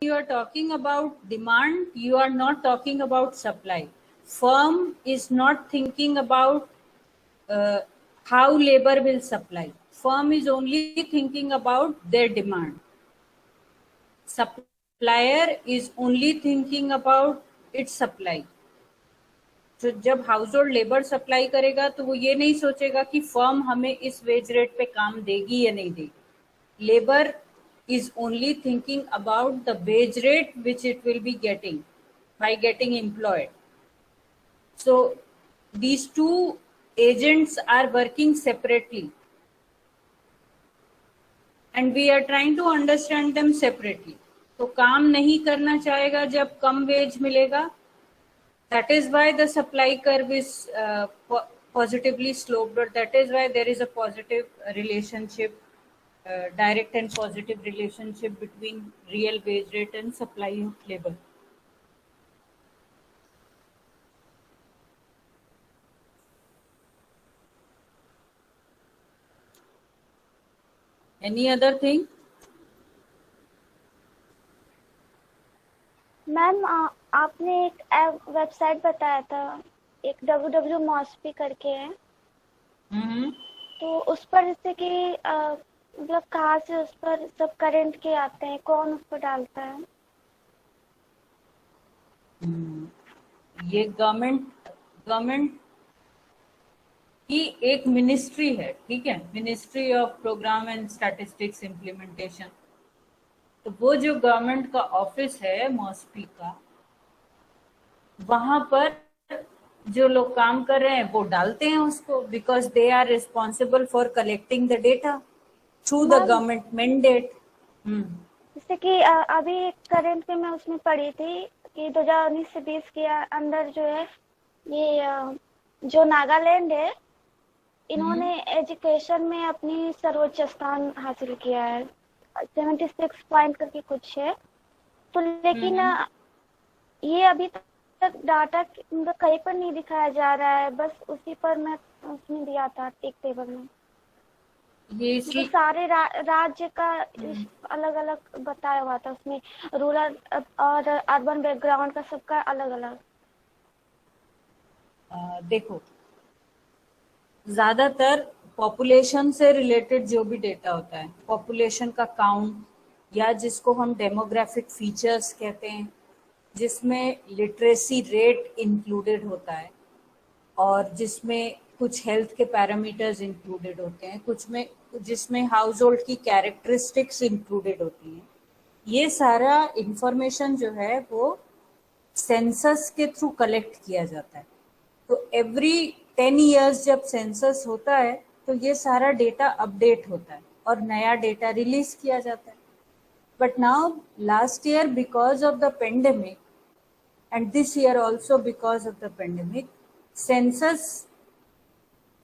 you are talking about demand, you are not talking about supply. Firm is not thinking about how labor will supply. Firm is only thinking about their demand. Supplier is only thinking about its supply. तो जब house hold labour supply करेगा तो वो ये नहीं सोचेगा कि firm हमें इस वेज रेट पे काम देगी या नहीं देगी. Labour is only thinking about the wage rate which it will be getting by getting employed. So these two agents are working separately and we are trying to understand them separately. तो काम नहीं करना चाहेगा जब कम veg मिलेगा. That is why the supply curve is positively sloped, or that is why there is a positive relationship, direct and positive relationship between real wage rate and supply of labor. Any other thing? Ma'am आपने एक website बताया था, एक www.mosby करके है. तो उस पर जैसे कि मतलब कहाँ से उस पर सब करंट के आते हैं, कौन उस पर डालता है? ये गवर्नमेंट की एक मिनिस्ट्री है, ठीक है, ministry of programme and statistics implementation. तो वो जो गवर्नमेंट का ऑफिस है मॉस्पी का, वहां पर जो लोग काम कर रहे हैं वो डालते हैं उसको, because they are responsible for collecting the data through the government mandate. जैसे कि अभी करंट में मैं उसमें पढ़ी थी कि 2019 से 20 के अंदर जो है ये जो नागालैंड है, इन्होंने एजुकेशन में अपनी सर्वोच्च स्थान हासिल किया है. 76 पॉइंट करके कुछ है. तो लेकिन ये अभी तक डाटा कहीं पर नहीं दिखाया जा रहा है, बस उसी पर मैं उसमें दिया था एक टेबल में. ये तो सारे राज्य का अलग अलग बताया हुआ था, उसमें रूरल और अर्बन बैकग्राउंड का सबका अलग अलग. देखो, ज्यादातर पॉपुलेशन से रिलेटेड जो भी डेटा होता है, पॉपुलेशन का काउंट या जिसको हम डेमोग्राफिक फीचर्स कहते हैं, जिसमें लिटरेसी रेट इंक्लूडेड होता है और जिसमें कुछ हेल्थ के पैरामीटर्स इंक्लूडेड होते हैं, कुछ में जिसमें हाउस होल्ड की कैरेक्टरिस्टिक्स इंक्लूडेड होती हैं. ये सारा इंफॉर्मेशन जो है वो सेंसस के थ्रू कलेक्ट किया जाता है. तो एवरी 10 years जब सेंसस होता है तो ये सारा डेटा अपडेट होता है और नया डेटा रिलीज किया जाता है. But now last year because of the pandemic and this year also because of the pandemic, census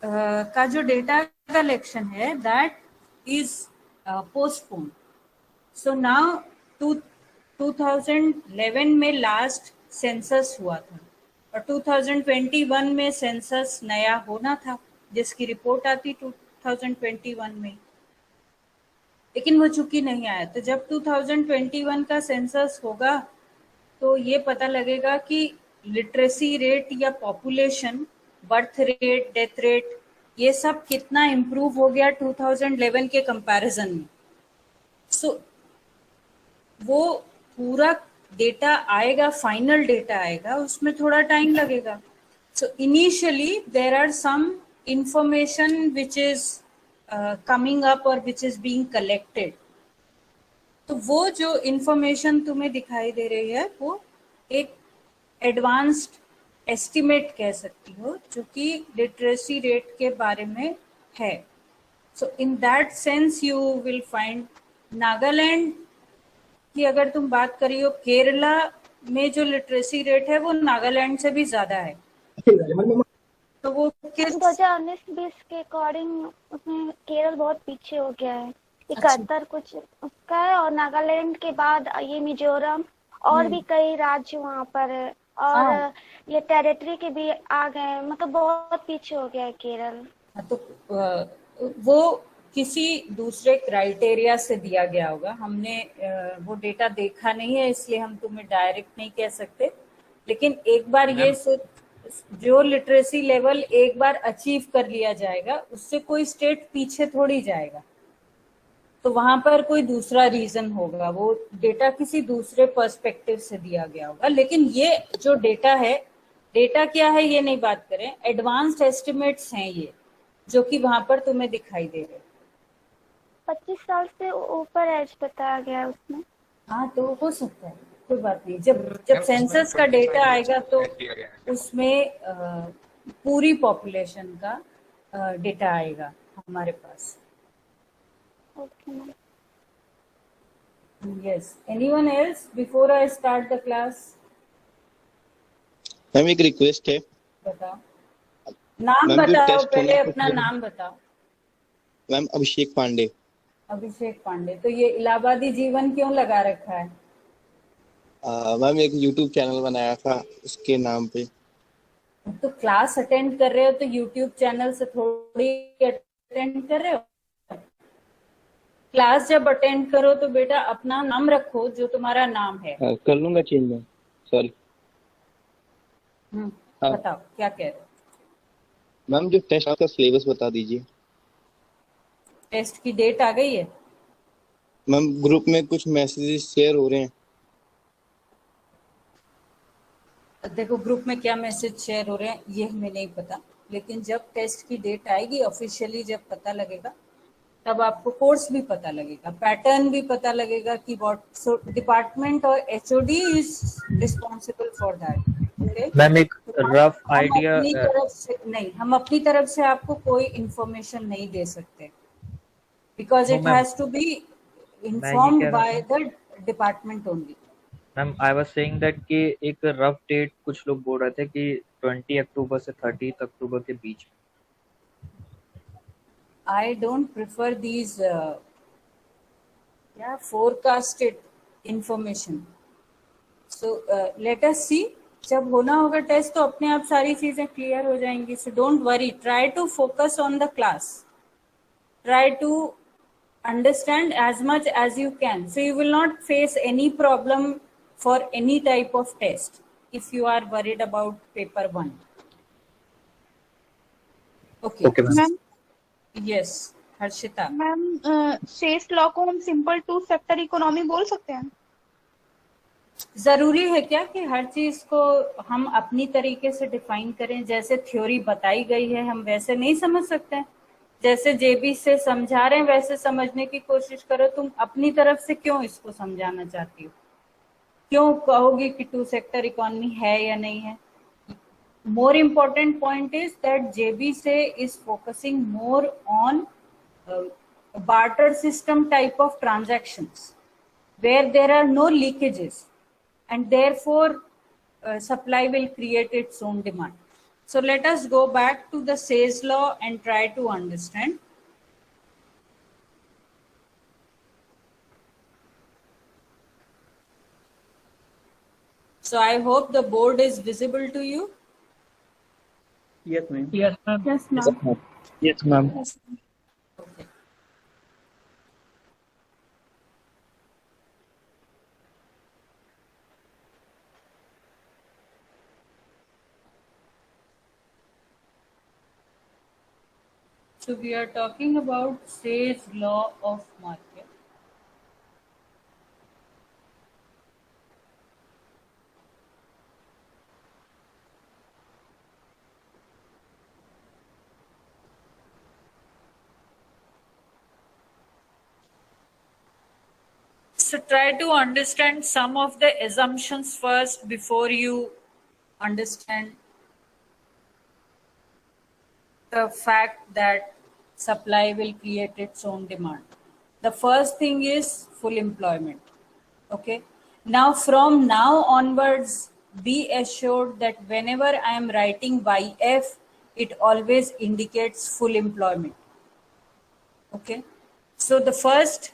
का जो डेटा कलेक्शन है that is postpone. So now 2011 में लास्ट सेंसस हुआ था और 2021 में सेंसस नया होना था जिसकी रिपोर्ट आती 2021 में, लेकिन वो चूंकि नहीं आया. तो जब 2021 का सेंसस होगा तो ये पता लगेगा कि लिटरेसी रेट या population, birth rate, death rate, ये सब कितना इम्प्रूव हो गया 2011 के कंपैरिजन में. सो वो पूरा डेटा आएगा, फाइनल डेटा आएगा, उसमें थोड़ा टाइम लगेगा. So initially there are some information which is coming up और विच इज बीइंग कलेक्टेड. तो वो जो इंफॉर्मेशन तुम्हें दिखाई दे रही है वो एक एडवांस्ड एस्टिमेट कह सकती हो, जो कि लिटरेसी रेट के बारे में है. So in that sense you will find Nagaland कि अगर तुम बात करी हो, केरला में जो लिटरेसी रेट है वो नागालैंड से भी ज्यादा है. तो वो किस 2019-20 के अकॉर्डिंग उसमें केरल बहुत पीछे हो गया है, 71 कुछ उसका है, और नागालैंड के बाद ये मिजोरम और भी कई राज्य वहाँ पर है, और ये टेरिटरी के भी आ गए, मतलब बहुत पीछे हो गया है केरल. तो वो किसी दूसरे क्राइटेरिया से दिया गया होगा। हमने वो डेटा देखा नहीं है, इसलिए हम तुम्हें डायरेक्ट नहीं कह सकते, लेकिन एक बार ये जो लिटरेसी लेवल एक बार अचीव कर लिया जाएगा, उससे कोई स्टेट पीछे थोड़ी जाएगा। तो वहां पर कोई दूसरा रीजन होगा, वो डेटा किसी दूसरे पर्सपेक्टिव से दिया गया होगा। लेकिन ये जो डेटा है, डेटा क्या है ये नहीं बात करें, एडवांस्ड एस्टिमेट्स हैं ये, जो कि वहां पर तुम्हें दिखाई दे रहे। 25 साल से ऊपर एज बताया गया है उसमें। हाँ, तो हो सकता है, कोई बात नहीं। जब सेंसस का डेटा आएगा तो उसमें पूरी पॉपुलेशन का डेटा आएगा हमारे पास। Okay ma'am. Yes. Anyone else before I start the class? Ma'am एक रिक्वेस्ट है। बताओ, नाम मैम, जो बताओ, टेस्ट पहले होना अपना है- नाम बताओ। मैम अभिषेक पांडे। अभिषेक पांडे। तो ये इलाहाबादी जीवन क्यों लगा रखा है? मैम एक यूट्यूब चैनल बनाया था उसके नाम पे। तो क्लास अटेंड कर रहे हो तो यूट्यूब चैनल से थोड़ी अटेंड कर रहे हो। क्लास जब अटेंड करो तो बेटा अपना नाम रखो, जो तुम्हारा नाम है। कर लूंगा चेंज मैम, सॉरी। हाँ। बताओ क्या कह रहे हो। मैम जो टेस्ट का सिलेबस बता दीजिए। टेस्ट की डेट आ गई है? मैम ग्रुप में कुछ मैसेजेस शेयर हो रहे हैं। देखो ग्रुप में क्या मैसेज शेयर हो रहे हैं ये हमें नहीं पता, लेकिन जब टेस्ट की डेट आएगी ऑफिशियली, जब पता लगेगा, तब आपको कोर्स भी पता लगेगा, पैटर्न भी पता लगेगा कि व्हाट डिपार्टमेंट और HOD is responsible for that. Ma'am एक रफ आइडिया नहीं, हम अपनी तरफ से आपको कोई इंफॉर्मेशन नहीं दे सकते, because it has to be informed by the department only. Ma'am I was saying that कि एक रफ डेट कुछ लोग बोल रहे थे कि 20 अक्टूबर से 30 अक्टूबर के बीच। I don't prefer these forecasted information. So let us see. जब होना होगा टेस्ट तो अपने आप सारी चीजें क्लियर हो जाएंगी. So don't worry. Try to focus on the class. Try to understand as much as you can. So you will not face any problem for any type of test if you are worried about paper 1. Okay. Okay, ma'am. Ma'am Yes, Harshita. Ma'am शेष law को हम simple to sector economy बोल सकते हैं? जरूरी है क्या कि हर चीज को हम अपनी तरीके से डिफाइन करें? जैसे थ्योरी बताई गई है हम वैसे नहीं समझ सकते हैं? जैसे जेबी से समझा रहे हैं वैसे समझने की कोशिश करो. तुम अपनी तरफ से क्यों इसको समझाना चाहती हो? क्यों कहोगी कि टू सेक्टर इकोनॉमी है या नहीं है? More important point is that JBSE is focusing more on barter system type of transactions where there are no leakages, and therefore supply will create its own demand. So let us go back to the Say's law and try to understand. So I hope the board is visible to you. Yes, ma'am. Yes ma'am. Yes, ma'am. Okay. So we are talking about Say's law of market. So try to understand some of the assumptions first before you understand the fact that supply will create its own demand. The first thing is full employment. Okay. Now from now onwards, be assured that whenever I am writing YF, it always indicates full employment. Okay. So the first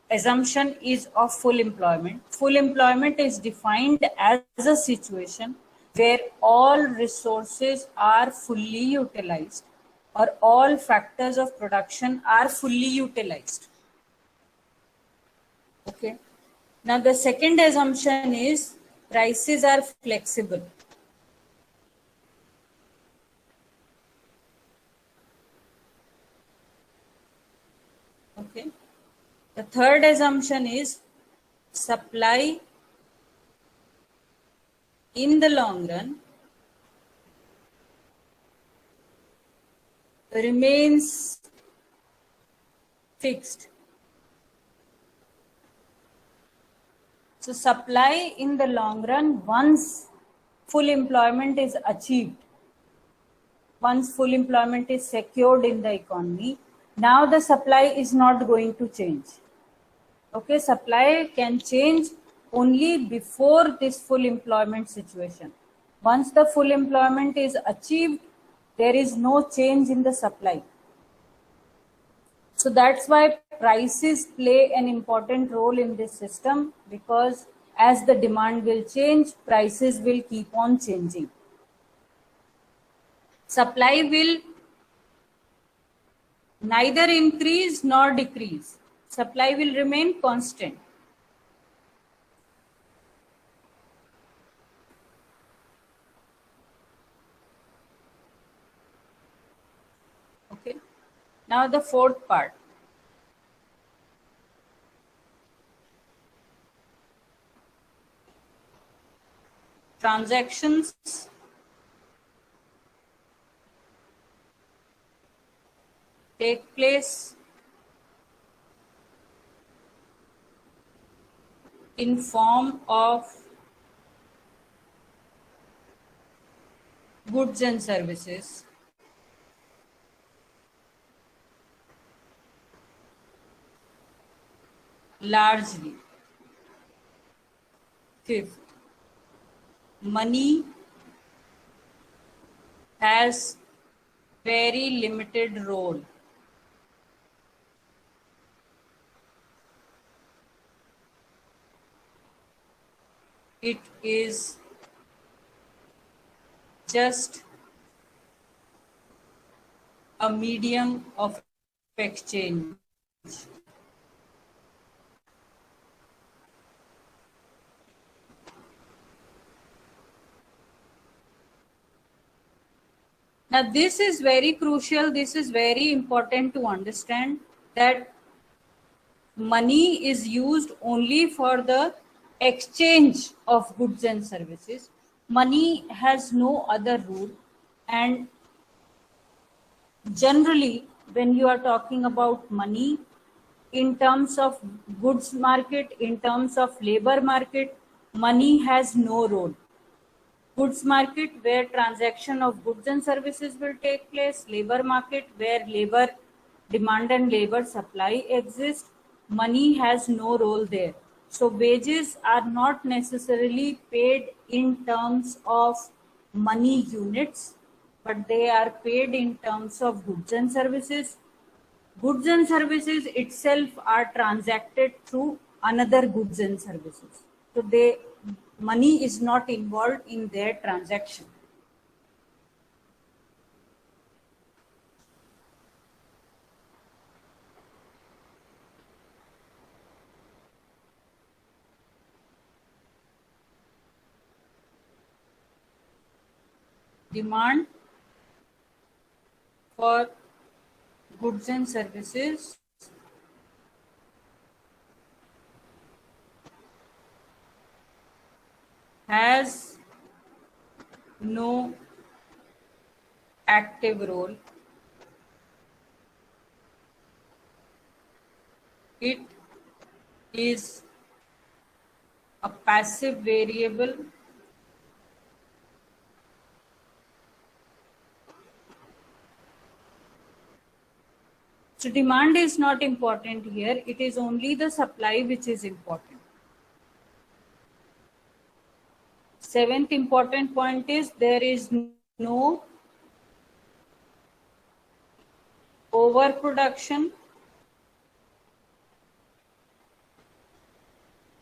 assumption is of full employment. Full employment is defined as a situation where all resources are fully utilized or all factors of production are fully utilized. Okay. Now the second assumption is prices are flexible. Okay. The third assumption is supply in the long run remains fixed. So supply in the long run, once full employment is achieved, once full employment is secured in the economy, now the supply is not going to change. Okay, supply can change only before this full employment situation. Once the full employment is achieved, there is no change in the supply. So that's why prices play an important role in this system, because as the demand will change, prices will keep on changing. Supply will neither increase nor decrease. Supply will remain constant. Okay. Now the fourth part. Transactions take place in form of goods and services. Largely. Fifth, money has very limited role. It is just a medium of exchange. Now this is very crucial, this is very important to understand, that money is used only for the exchange of goods and services. Money has no other rule, and generally when you are talking about money in terms of goods market, in terms of labor market, money has no role. Goods market, where transaction of goods and services will take place. Labor market, where labor demand and labor supply exist. Money has no role there. So wages are not necessarily paid in terms of money units, but they are paid in terms of goods and services. Goods and services itself are transacted through another goods and services. So money is not involved in their transaction. Demand for goods and services has no active role. It is a passive variable. So demand is not important here. It is only the supply which is important. Seventh important point is there is no overproduction.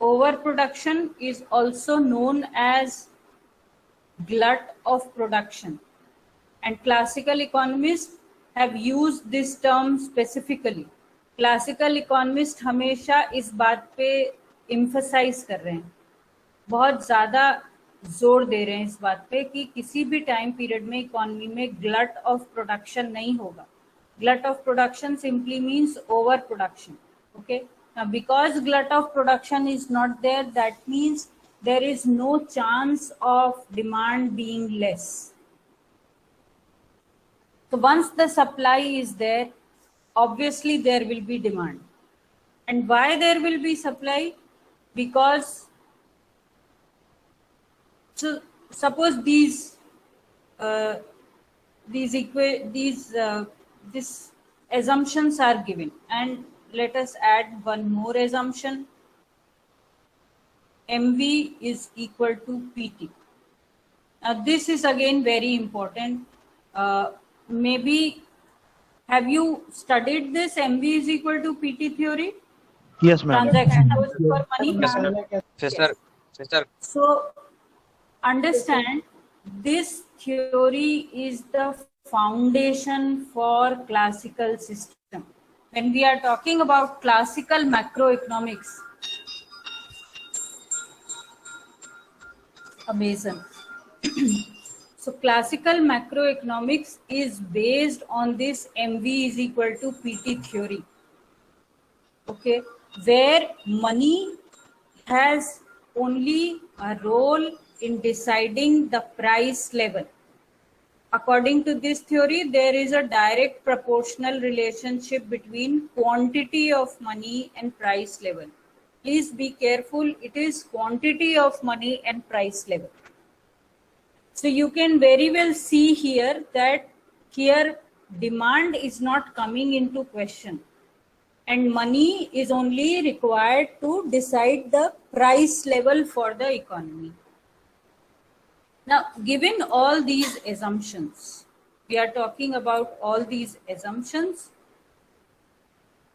Overproduction is also known as glut of production, and classical economists have used this term specifically. Classical economists हमेशा इस बात पे emphasize कर रहे हैं, बहुत ज़्यादा जोर दे रहे हैं इस बात पे कि किसी भी टाइम पीरियड में इकोनॉमी में glut of production नहीं होगा. Glut of production simply means overproduction. Okay. Now, because glut of production is not there, that means there is no chance of demand being less. So once the supply is there, obviously there will be demand. And why there will be supply? Because so suppose these assumptions are given, and let us add one more assumption. MV is equal to PT. Now this is again very important. Maybe have you studied this MV is equal to PT theory? Yes, ma'am. Transaction cost for money. Yes, ma'am. Yes, sir. So understand, this theory is the foundation for classical system. When we are talking about classical macroeconomics, amazing. So classical macroeconomics is based on this MV is equal to PT theory. Okay, where money has only a role in deciding the price level. According to this theory, there is a direct proportional relationship between quantity of money and price level. Please be careful, it is quantity of money and price level. So you can very well see here that here demand is not coming into question, and money is only required to decide the price level for the economy. Now, given all these assumptions, we are talking about all these assumptions,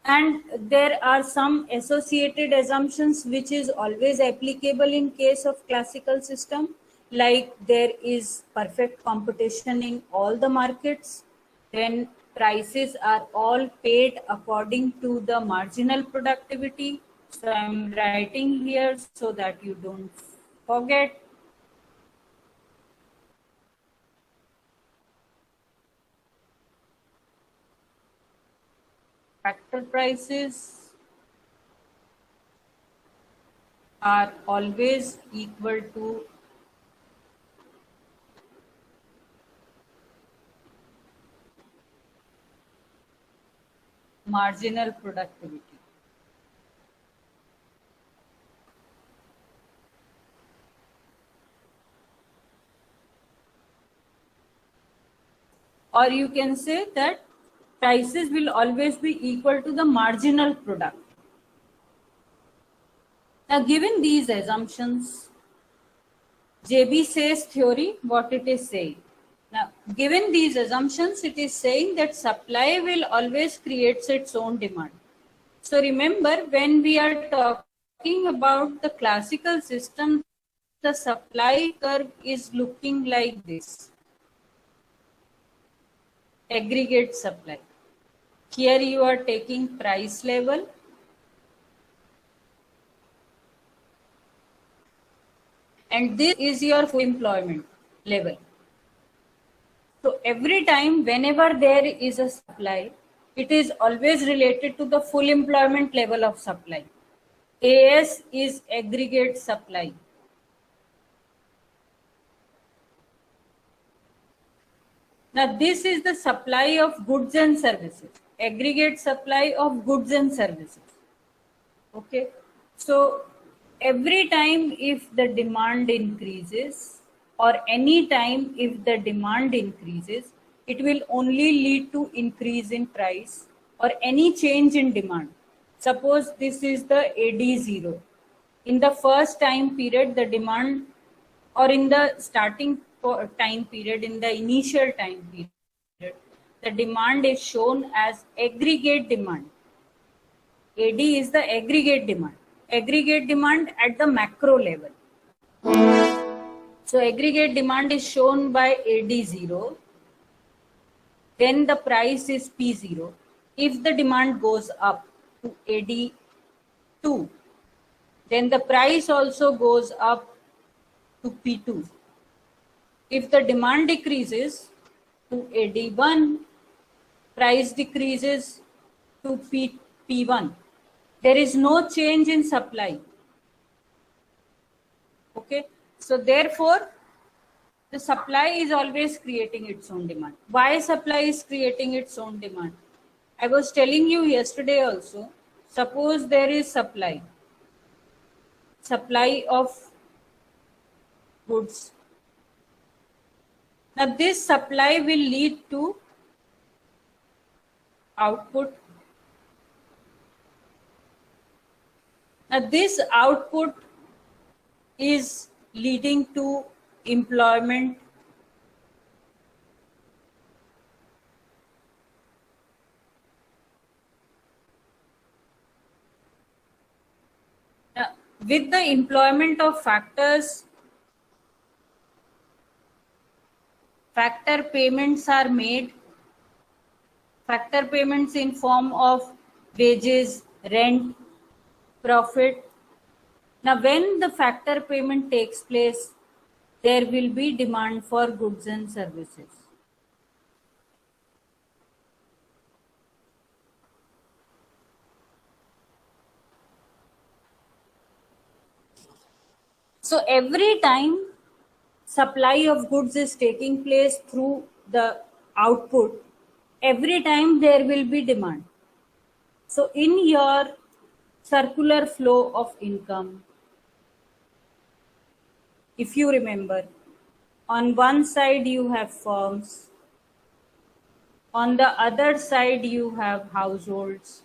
and there are some associated assumptions which is always applicable in case of classical system, like there is perfect competition in all the markets, then prices are all paid according to the marginal productivity. So I'm writing here so that you don't forget. Factor prices are always equal to marginal productivity. Or you can say that prices will always be equal to the marginal product. Now, given these assumptions, JB says theory, what it is saying. Now, given these assumptions, it is saying that supply will always create its own demand. So remember, when we are talking about the classical system, the supply curve is looking like this. Aggregate supply. Here you are taking price level, and this is your full employment level. So every time whenever there is a supply, it is always related to the full employment level of supply. AS is aggregate supply. Now this is the supply of goods and services, aggregate supply of goods and services. Okay, so every time if the demand increases, or any time if the demand increases, it will only lead to increase in price or any change in demand. Suppose this is the AD0. In the first time period, the demand, or in the starting time period, in the initial time period, the demand is shown as aggregate demand. AD is the aggregate demand at the macro level. So aggregate demand is shown by AD0. then the price is P0. If the demand goes up to AD2, then the price also goes up to P2. If the demand decreases to AD1, price decreases to P1. There is no change in supply. Okay, so therefore the supply is always creating its own demand. Why supply is creating its own demand? I was telling you yesterday also, suppose there is supply of goods. Now this supply will lead to output. Now this output is leading to employment. Now, with the employment of factor payments are made. Factor payments in form of wages, rent, profit. Now, when the factor payment takes place, there will be demand for goods and services. So every time supply of goods is taking place through the output, every time there will be demand. So in your circular flow of income, if you remember, on one side you have firms, on the other side you have households.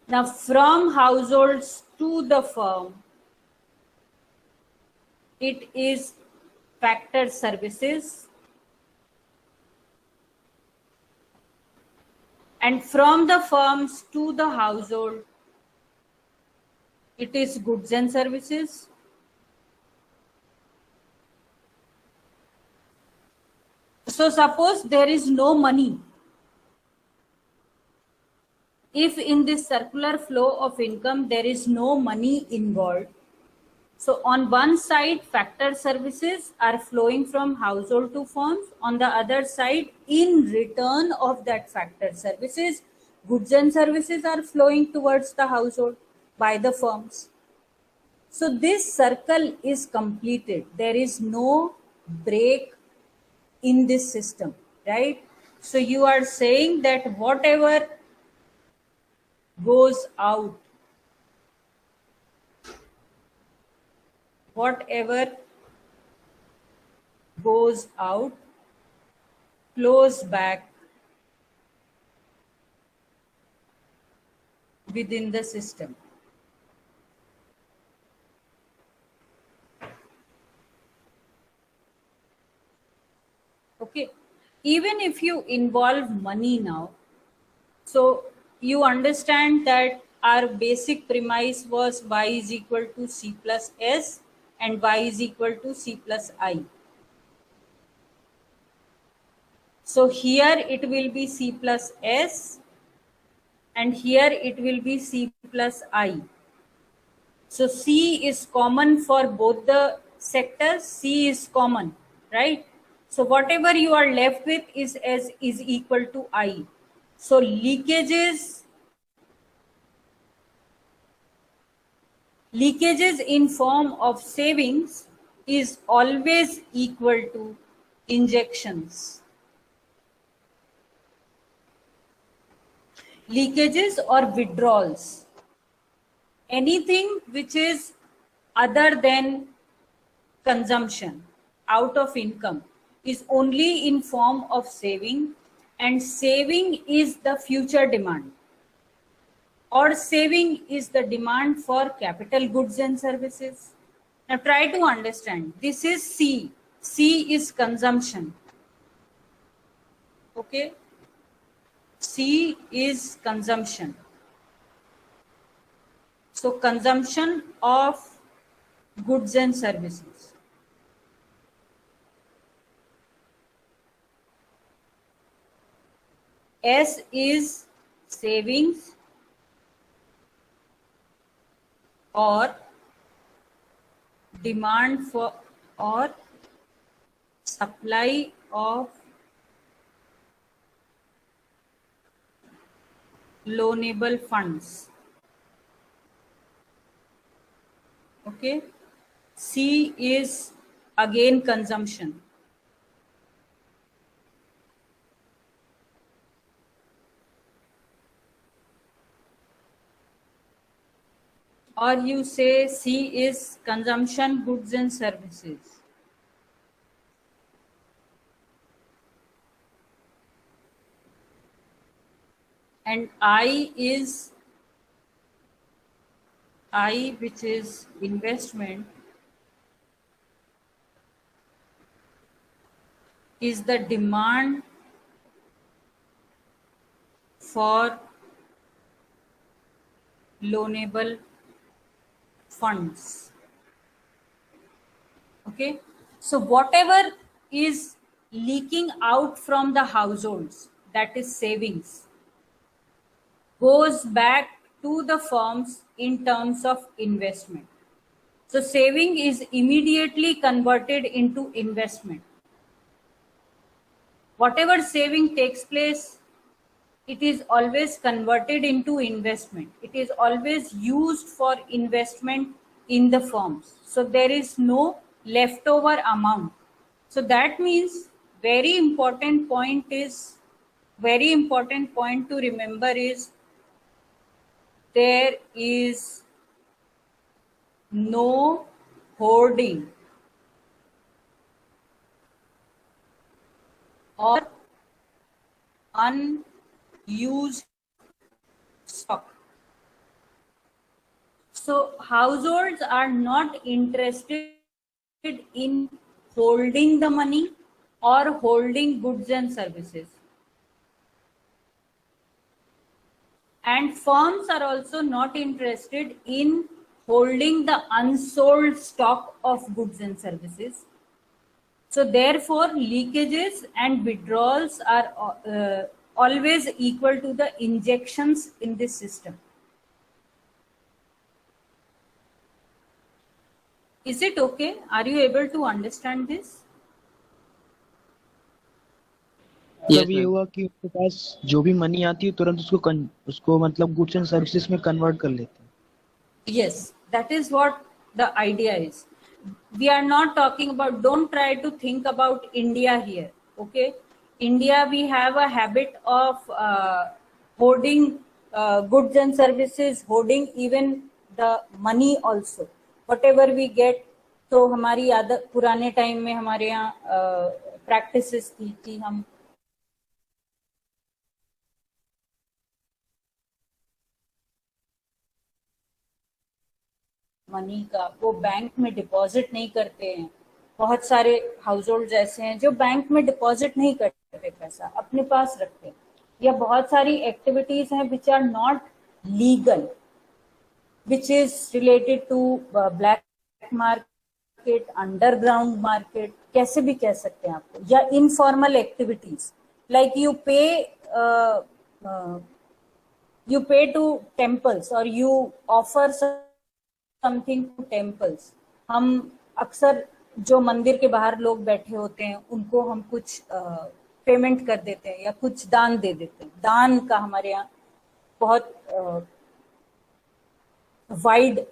Now from households to the firm, it is factor services, and from the firms to the household, it is goods and services. So suppose there is no money. If in this circular flow of income there is no money involved, so on one side factor services are flowing from household to firms, on the other side in return of that factor services, goods and services are flowing towards the household by the firms. So this circle is completed. There is no break in this system, right? So you are saying that whatever goes out, flows back within the system. Okay, even if you involve money now, so you understand that our basic premise was y is equal to c plus s and y is equal to c plus I. So here it will be c plus s and here it will be c plus I. So c is common for both the sectors, c is common, right? So whatever you are left with is s is equal to I. So leakages in form of savings is always equal to injections. Leakages or withdrawals, anything which is other than consumption out of income is only in form of saving, and saving is the future demand, or saving is the demand for capital goods and services. Now try to understand, this is C. C is consumption. Okay, C is consumption. So consumption of goods and services. S is savings or demand for or supply of loanable funds. Okay. C is again consumption. Or you say C is consumption, goods and services. And I, which is investment, is the demand for loanable funds. Okay, so whatever is leaking out from the households, that is savings, goes back to the firms in terms of investment. So saving is immediately converted into investment. Whatever saving takes place, it is always converted into investment. It is always used for investment in the firms. So there is no leftover amount. So that means very important point to remember is there is no hoarding or unused stock. So households are not interested in holding the money or holding goods and services. And firms are also not interested in holding the unsold stock of goods and services. So therefore, leakages and withdrawals are always equal to the injections in this system. Is it okay? Are you able to understand this? मतलब ये हुआ कि उसके पास जो भी money आती है तुरंत उसको मतलब गुड्स एंड सर्विसेज में कन्वर्ट कर लेते हैं. Yes, that is what the idea is. We are not talking about, don't try to think about India here. Okay, India, we have a habit of hoarding goods and services, hoarding even the money also. Whatever we get, तो हमारी आदत पुराने time में हमारे यहाँ practices थी कि हम मनी का वो बैंक में डिपॉजिट नहीं करते हैं. बहुत सारे हाउस होल्ड ऐसे हैं जो बैंक में डिपॉजिट नहीं करते, पैसा अपने पास रखते हैं. या बहुत सारी एक्टिविटीज हैं which are not legal, which is related to black market, underground market, कैसे भी कह सकते हैं आपको, या informal activities like you pay to temples or you offer something to temples. हम अक्सर जो मंदिर के बाहर लोग बैठे होते हैं उनको हम कुछ पेमेंट कर देते हैं या कुछ दान दे देते हैं. दान का हमारे यहाँ बहुत वाइड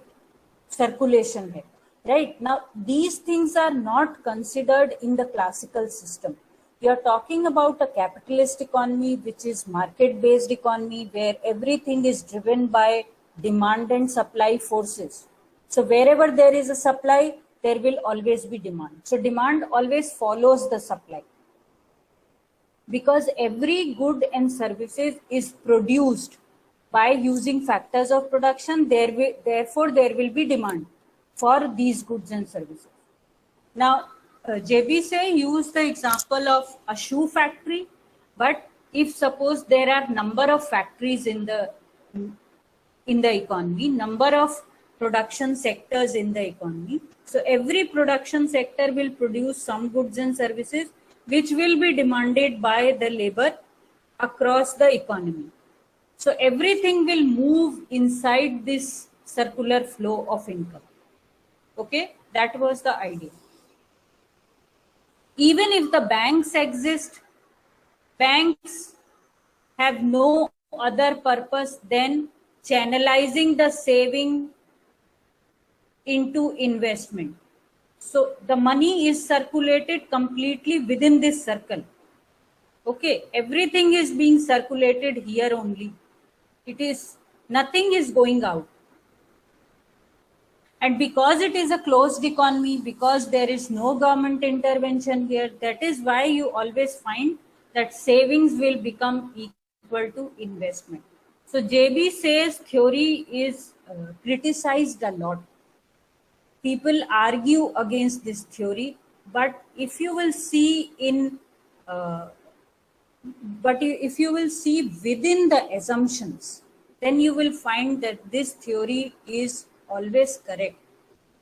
सर्कुलेशन है. Right now, these things are not considered in the classical system. We are talking about a capitalist economy, which is market-based economy, where everything is driven by demand and supply forces. So wherever there is a supply, there will always be demand. So demand always follows the supply. Because every good and services is produced by using factors of production, therefore there will be demand for these goods and services. Now, JB say use the example of a shoe factory, but if suppose there are number of factories in the economy, number of production sectors in the economy, so every production sector will produce some goods and services which will be demanded by the labor across the economy. So everything will move inside this circular flow of income. Okay, that was the idea. Even if the banks exist, banks have no other purpose than channelizing the saving into investment. So the money is circulated completely within this circle. Okay, everything is being circulated here only. It is, nothing is going out. And because it is a closed economy, because there is no government intervention here, that is why you always find that savings will become equal to investment. So JB says theory is criticized a lot. People argue against this theory, but if you will see if you will see within the assumptions, then you will find that this theory is always correct,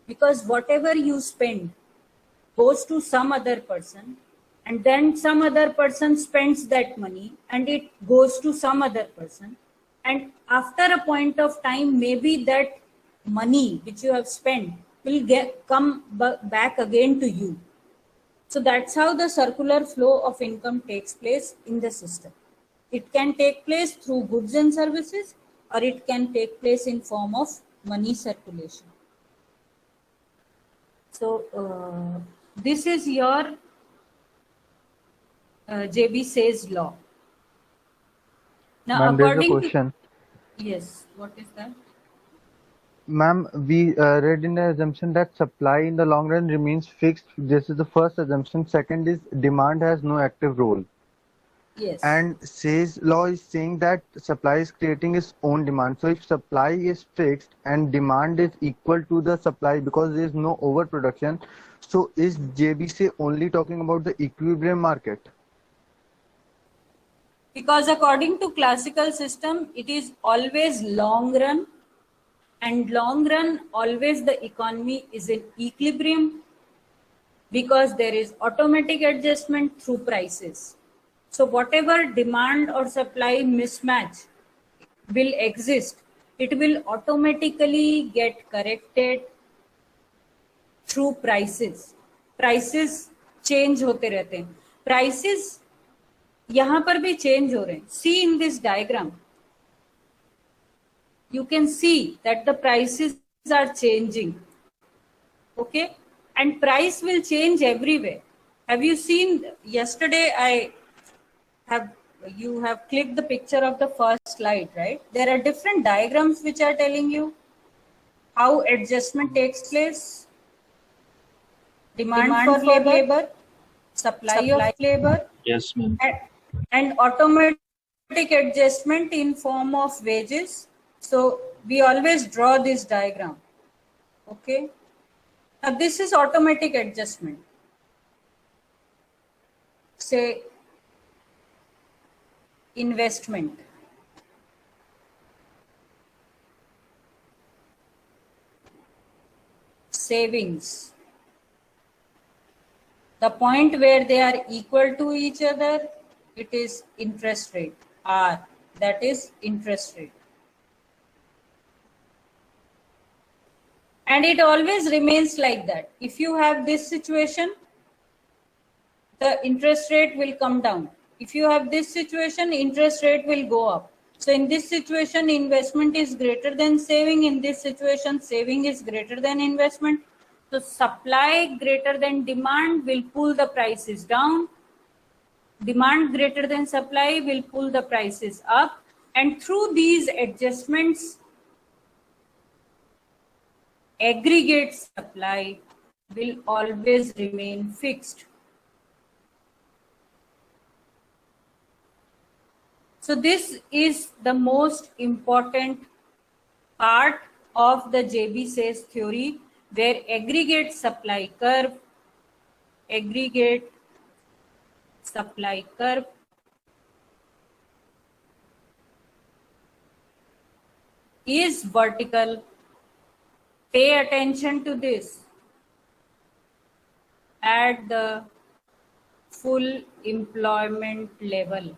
because whatever you spend goes to some other person, and then some other person spends that money and it goes to some other person, and after a point of time maybe that money which you have spent will come back again to you. So that's how the circular flow of income takes place in the system. It can take place through goods and services, or it can take place in form of money circulation. So this is your JB says law. Now, Ma'am, there's a according question. to, yes, what is that? Ma'am, we read in the assumption that supply in the long run remains fixed. This is the first assumption. Second is demand has no active role. Yes. And Say's law is saying that supply is creating its own demand. So if supply is fixed and demand is equal to the supply because there is no overproduction, so is JBC only talking about the equilibrium market? Because according to classical system, it is always long run, and long run always the economy is in equilibrium, because there is automatic adjustment through prices. So whatever demand or supply mismatch will exist, it will automatically get corrected through prices. Prices change होते रहते हैं. Prices यहाँ पर भी change हो रहे हैं. See in this diagram, you can see that the prices are changing. Okay, and price will change everywhere. Have you seen yesterday? You have clicked the picture of the first slide, right? There are different diagrams which are telling you how adjustment takes place. Demand for labor, supply of labor. Yes, ma'am. And automatic adjustment in form of wages. So we always draw this diagram. Okay. Now this is automatic adjustment. Say investment. Savings. The point where they are equal to each other, it is interest rate, R, that is interest rate. And it always remains like that. If you have this situation, the interest rate will come down. If you have this situation, interest rate will go up. So in this situation, investment is greater than saving. In this situation, saving is greater than investment. So supply greater than demand will pull the prices down. Demand greater than supply will pull the prices up. And through these adjustments, aggregate supply will always remain fixed. So this is the most important part of the JB says theory, where aggregate supply curve is vertical. Pay attention to this at the full employment level.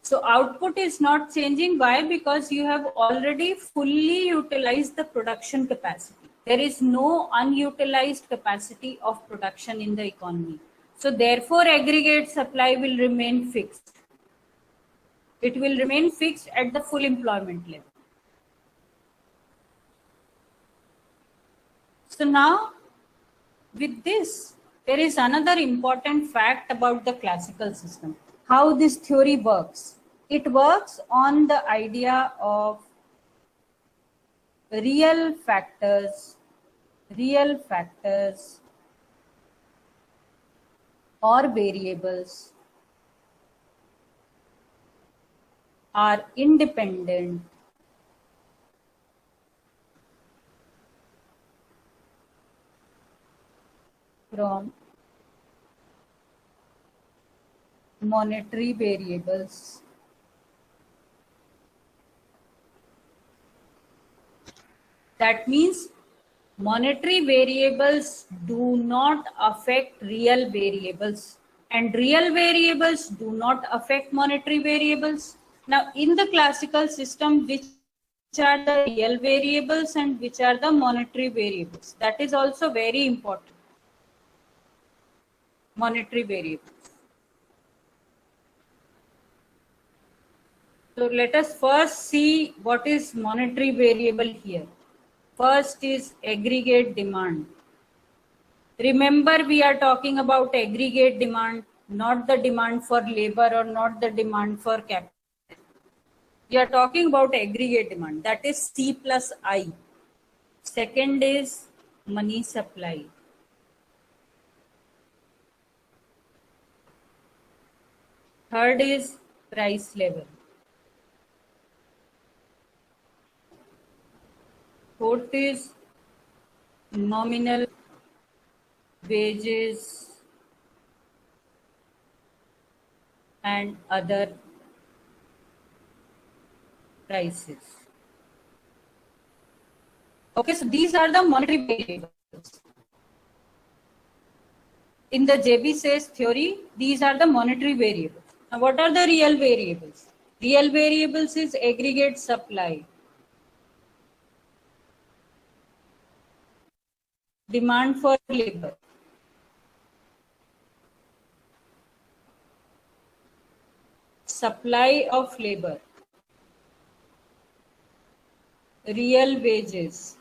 So output is not changing. Why? Because you have already fully utilized the production capacity. There is no unutilized capacity of production in the economy. So therefore aggregate supply will remain fixed. It will remain fixed at the full employment level. So now with this, there is another important fact about the classical system, how this theory works. It works on the idea of real factors or variables are independent from monetary variables. That means monetary variables do not affect real variables, and real variables do not affect monetary variables. Now, in the classical system, which are the real variables and which are the monetary variables? That is also very important. Monetary variables. So let us first see what is monetary variable here. First is aggregate demand. Remember, we are talking about aggregate demand, not the demand for labor or not the demand for capital. We are talking about aggregate demand, that is C plus I. Second is money supply. Third is price level. Fourth is nominal wages and other prices. Okay, so these are the monetary variables. In the JB says theory, these are the monetary variables. Now, what are the real variables? Real variables is aggregate supply, demand for labor, supply of labor, real wages,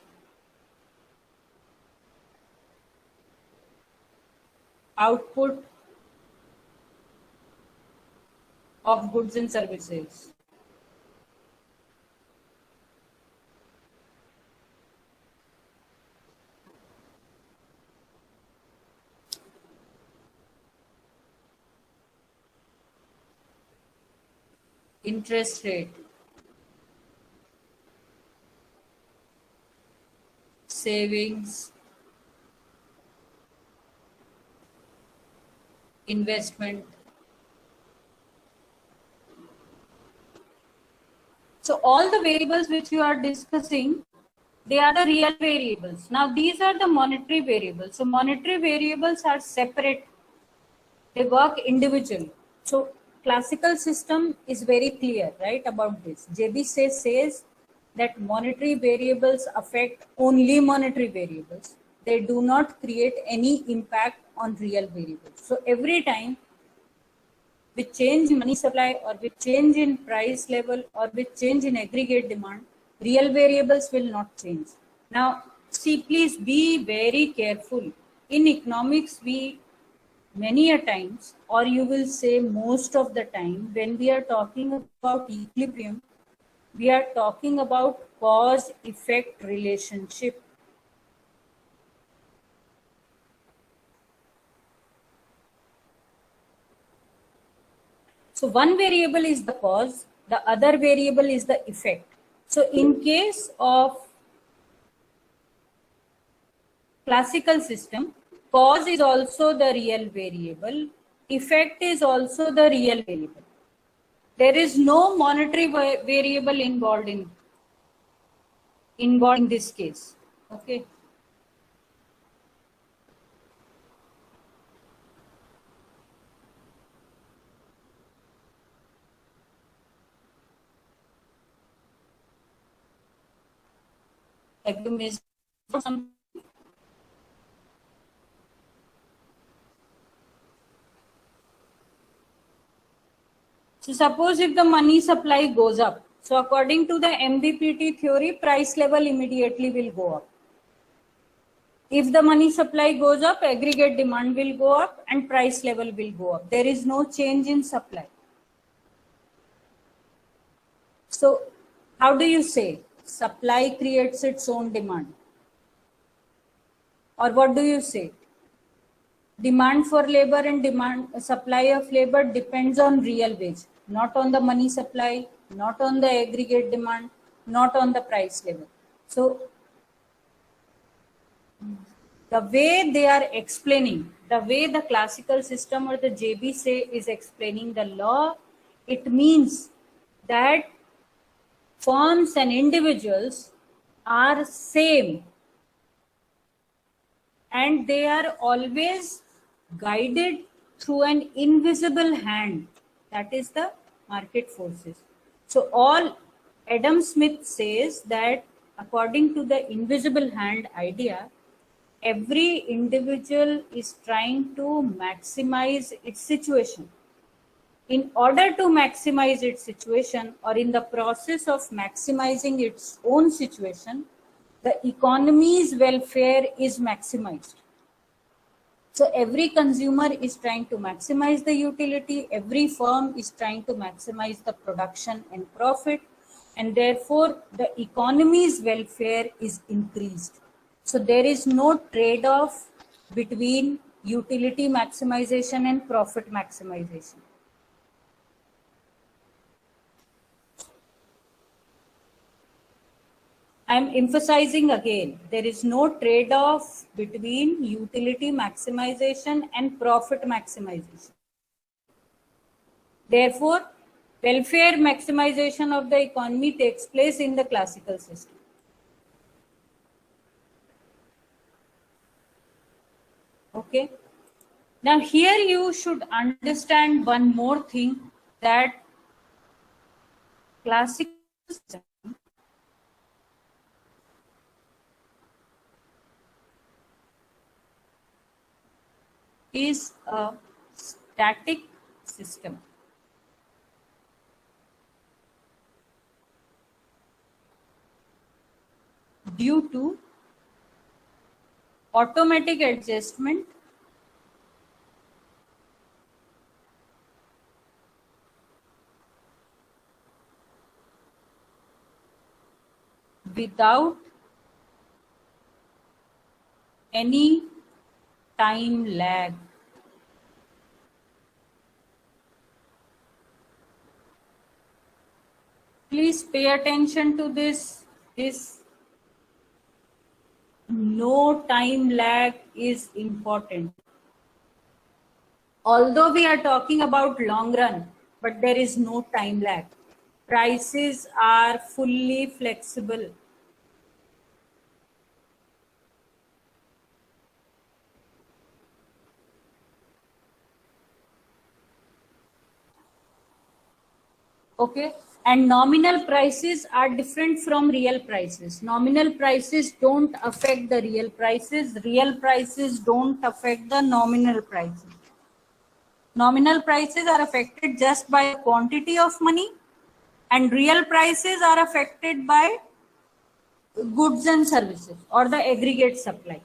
output of goods and services. Interest rate, savings, investment. So all the variables which you are discussing, they are the real variables. Now these are the monetary variables. So monetary variables are separate. They work individually. So classical system is very clear, right, about this. JB says that monetary variables affect only monetary variables. They do not create any impact on real variables. So every time with change in money supply or with change in price level or with change in aggregate demand, real variables will not change. Now, see, please be very careful. In economics, we many a times, or you will say most of the time, when we are talking about equilibrium, we are talking about cause-effect relationship. So one variable is the cause, the other variable is the effect. So in case of classical system, cause is also the real variable, effect is also the real variable. There is no monetary variable involved in this case. Okay. Have you missed something? So suppose if the money supply goes up, so according to the MBPT theory, price level immediately will go up. If the money supply goes up, aggregate demand will go up and price level will go up. There is no change in supply. So how do you say? Supply creates its own demand. Or what do you say? Demand for labor and supply of labor depends on real wage, not on the money supply, not on the aggregate demand, not on the price level. So the way they are explaining, the way the classical system or the JB say is explaining the law, it means that firms and individuals are same and they are always guided through an invisible hand, that is the market forces. So all Adam Smith says that according to the invisible hand idea, every individual is trying to maximize its situation. In order to maximize its situation, or in the process of maximizing its own situation, the economy's welfare is maximized. So every consumer is trying to maximize the utility, every firm is trying to maximize the production and profit, and therefore the economy's welfare is increased. So there is no trade-off between utility maximization and profit maximization. I am emphasizing again, there is no trade-off between utility maximization and profit maximization. Therefore, welfare maximization of the economy takes place in the classical system. Okay. Now here you should understand one more thing, that classical system is a static system. Due to automatic adjustment without any time lag. Please pay attention to this. No time lag is important. Although we are talking about long run, but there is no time lag. Prices are fully flexible. Okay, and nominal prices are different from real prices. Nominal prices don't affect the real prices. Real prices don't affect the nominal prices. Nominal prices are affected just by the quantity of money, and real prices are affected by goods and services or the aggregate supply.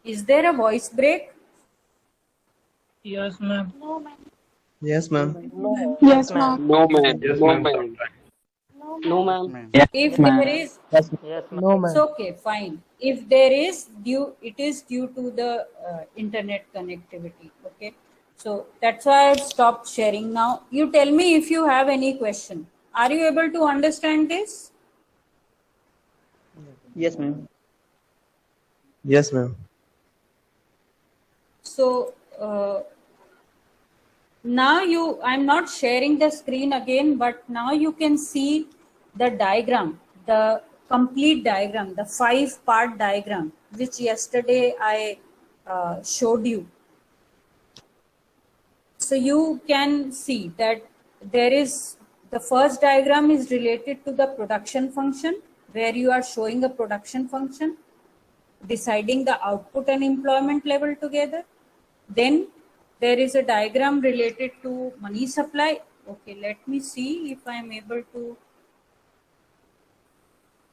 Is there a voice break? Yes, ma'am. No, ma'am. Yes, ma'am. Yes, ma'am. No, ma'am. Yes, No, ma'am. ma'am. No, ma'am. If there is, No, it's ma'am. okay, fine. If there is it is due to the internet connectivity. Okay, so that's why I've stopped sharing now. You tell me if you have any question. Are you able to understand this? Yes, ma'am. Yes, ma'am. So now I'm not sharing the screen again, but now you can see the diagram, the complete diagram, the 5-part diagram, which yesterday I showed you. So you can see that there is, the first diagram is related to the production function, where you are showing a production function, deciding the output and employment level together. Then there is a diagram related to money supply. Okay, let me see if I am able to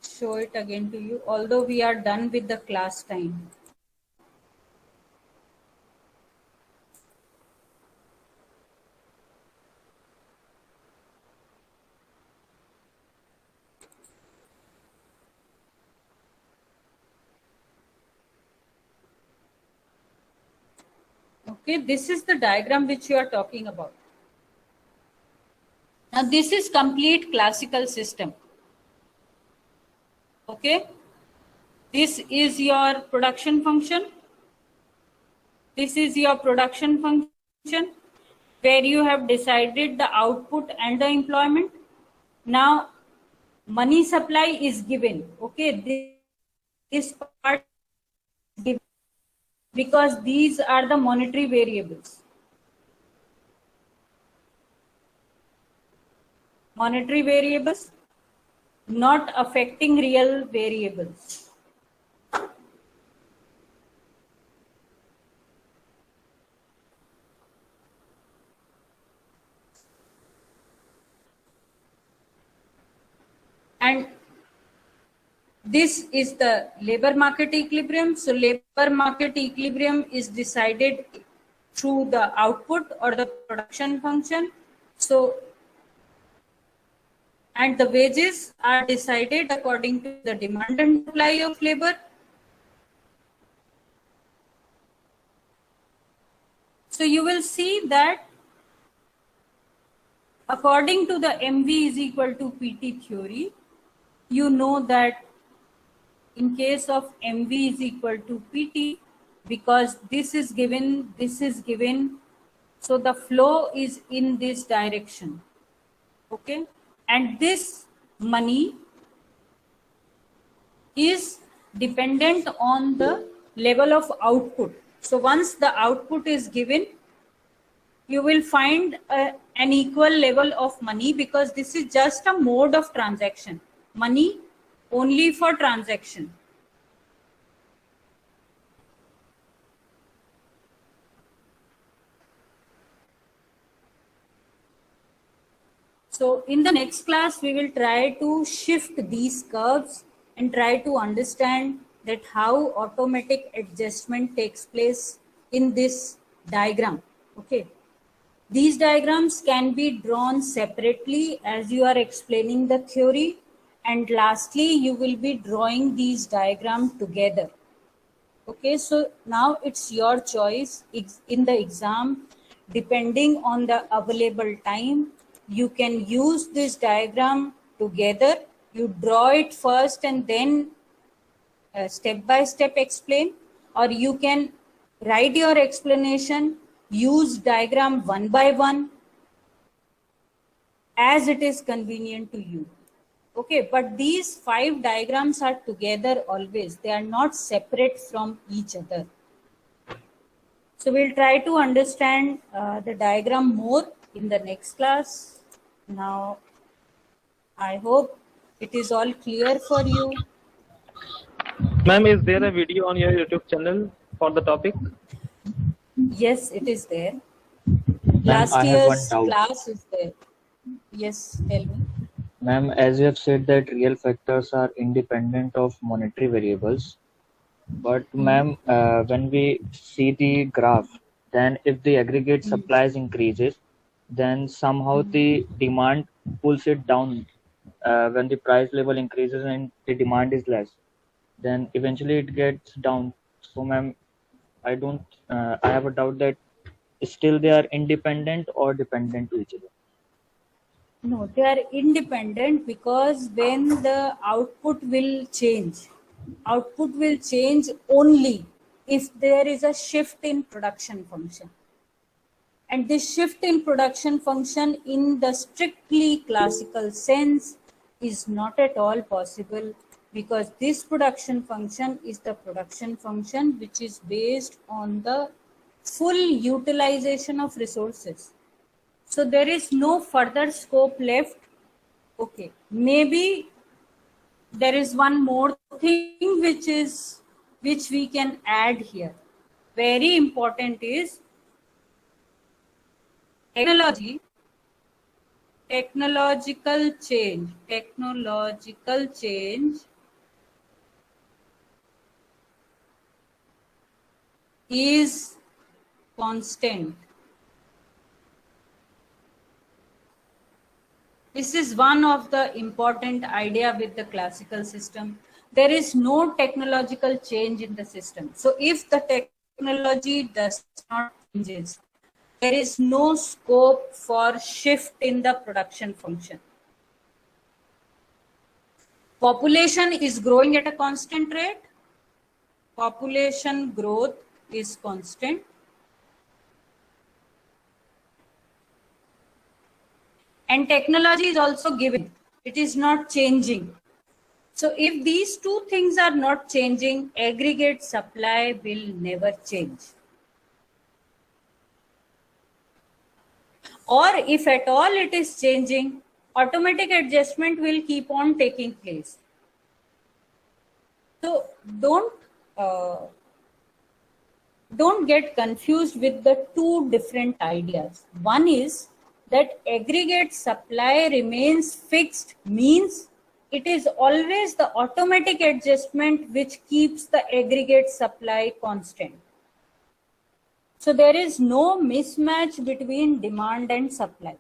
show it again to you, although we are done with the class time. Okay, this is the diagram which you are talking about. Now this is complete classical system. Okay, this is your production function. This is your production function where you have decided the output and the employment. Now money supply is given. Okay, this part is given because these are the monetary variables. Monetary variables not affecting real variables. And this is the labor market equilibrium. So labor market equilibrium is decided through the output or the production function. So, and the wages are decided according to the demand and supply of labor. So you will see that according to the MV is equal to PT theory, you know that in case of MV is equal to PT, because this is given, so the flow is in this direction. Okay, and this money is dependent on the level of output. So once the output is given, you will find an equal level of money, because this is just a mode of transaction. Money only for transaction. So in the next class, we will try to shift these curves and try to understand that how automatic adjustment takes place in this diagram. Okay. These diagrams can be drawn separately as you are explaining the theory. And lastly, you will be drawing these diagrams together. Okay, so now it's your choice in the exam, depending on the available time. You can use this diagram together. You draw it first and then step by step explain, or you can write your explanation, use diagram one by one as it is convenient to you. Okay, but these 5 diagrams are together always. They are not separate from each other. So we'll try to understand the diagram more in the next class. Now, I hope it is all clear for you. Ma'am, is there a video on your YouTube channel for the topic? Yes, it is there. Ma'am, Last year's class is there. Yes, tell me. Ma'am, as you have said that real factors are independent of monetary variables, but ma'am, when we see the graph, then if the aggregate supplies increases, then somehow the demand pulls it down. When the price level increases and the demand is less, then eventually it gets down. So ma'am, I have a doubt that still they are independent or dependent to each other. No, they are independent, because when the output will change only if there is a shift in production function. And this shift in production function in the strictly classical sense is not at all possible, because this production function is the production function which is based on the full utilization of resources. So there is no further scope left. Okay, maybe there is one more thing which we can add here. Very important is technological change is constant. This is one of the important idea with the classical system. There is no technological change in the system. So if the technology does not change, there is no scope for shift in the production function. Population is growing at a constant rate. Population growth is constant. And technology is also given. It is not changing. So if these two things are not changing, aggregate supply will never change. Or if at all it is changing, automatic adjustment will keep on taking place. So don't get confused with the two different ideas. One is that aggregate supply remains fixed, means it is always the automatic adjustment which keeps the aggregate supply constant. So there is no mismatch between demand and supply.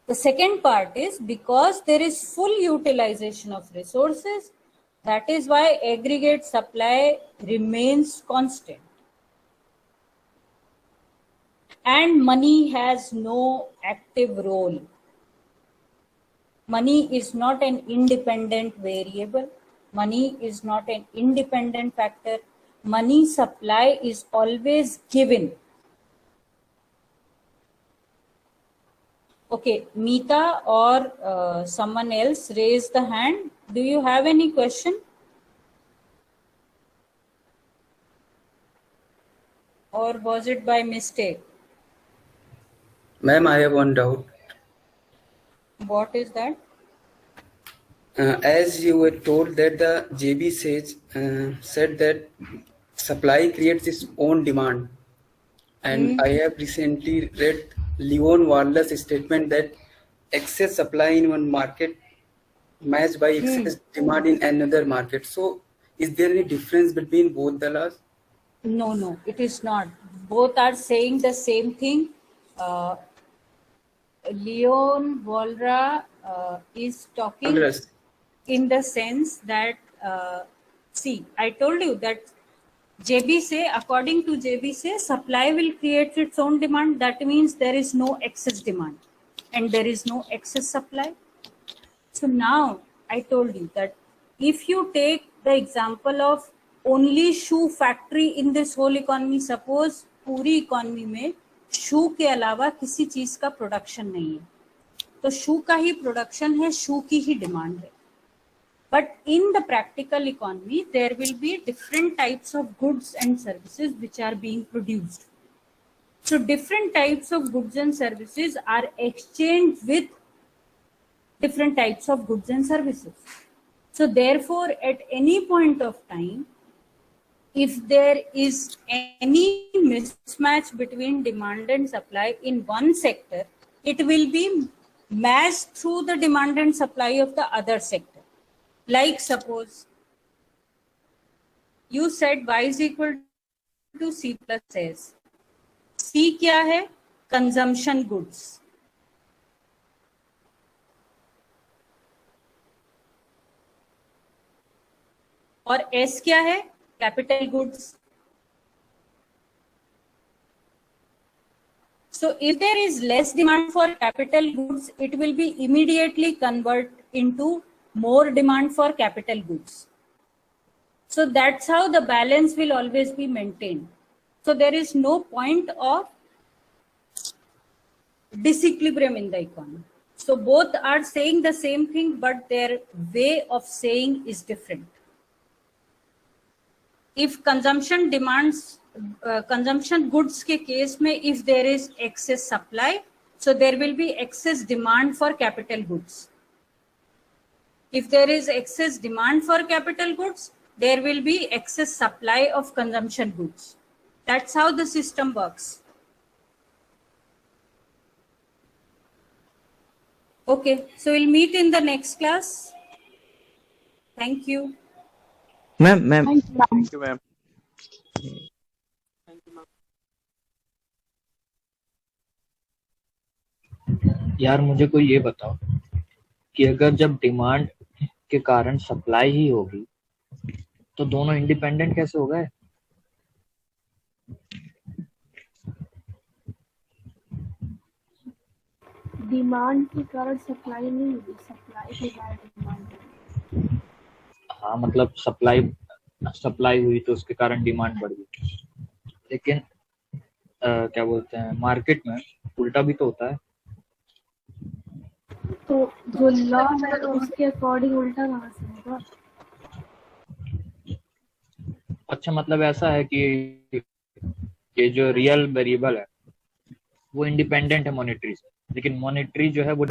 The second part is because there is full utilization of resources, that is why aggregate supply remains constant. And money has no active role. Money is not an independent variable. Money is not an independent factor. Money supply is always given. Okay, Meeta or someone else raise the hand. Do you have any question? Or was it by mistake? Ma'am, I have one doubt. What is that? As you were told that the JB said that supply creates its own demand. And I have recently read Leon Wallace's statement that excess supply in one market matched by excess demand in another market. So is there any difference between both the laws? No, it is not. Both are saying the same thing. Leon Walra is talking in the sense that, see, I told you that JB say, according to JB say, supply will create its own demand. That means there is no excess demand and there is no excess supply. So now I told you that if you take the example of only shoe factory in this whole economy, suppose पूरी economy में शू के अलावा किसी चीज का production नहीं है, तो शू का ही प्रोडक्शन है, शू की ही डिमांड है. But in the practical economy, there will be different types of goods and services which are being produced. So different types of goods and services are exchanged with different types of goods and services. So therefore, at any point of time, if there is any mismatch between demand and supply in one sector, it will be matched through the demand and supply of the other sector. Like suppose you said y is equal to C plus S. C क्या है? Consumption goods. और S क्या है? Capital goods. So if there is less demand for capital goods, it will be immediately convert into more demand for capital goods. So that's how the balance will always be maintained. So there is no point of disequilibrium in the economy. So both are saying the same thing, but their way of saying is different. If consumption demands, consumption goods के case में, if there is excess supply, so there will be excess demand for capital goods. If there is excess demand for capital goods, there will be excess supply of consumption goods. That's how the system works. Okay, so we'll meet in the next class. Thank you. Ma'am thank you ma'am. यार मुझे कोई ये बताओ कि अगर जब demand के कारण सप्लाई ही होगी तो दोनों इंडिपेंडेंट कैसे हो गए? डिमांड के कारण सप्लाई नहीं होगी, सप्लाई के कारण डिमांड। हाँ मतलब सप्लाई हुई तो उसके कारण डिमांड बढ़ गई, लेकिन क्या बोलते हैं, मार्केट में उल्टा भी तो होता है। तो जो लॉ है उसके अकॉर्डिंग उल्टा कहाँ से होगा? अच्छा मतलब ऐसा है कि ये जो रियल वेरिएबल है वो इंडिपेंडेंट है मॉनेटरी से, लेकिन मॉनेटरी जो है वो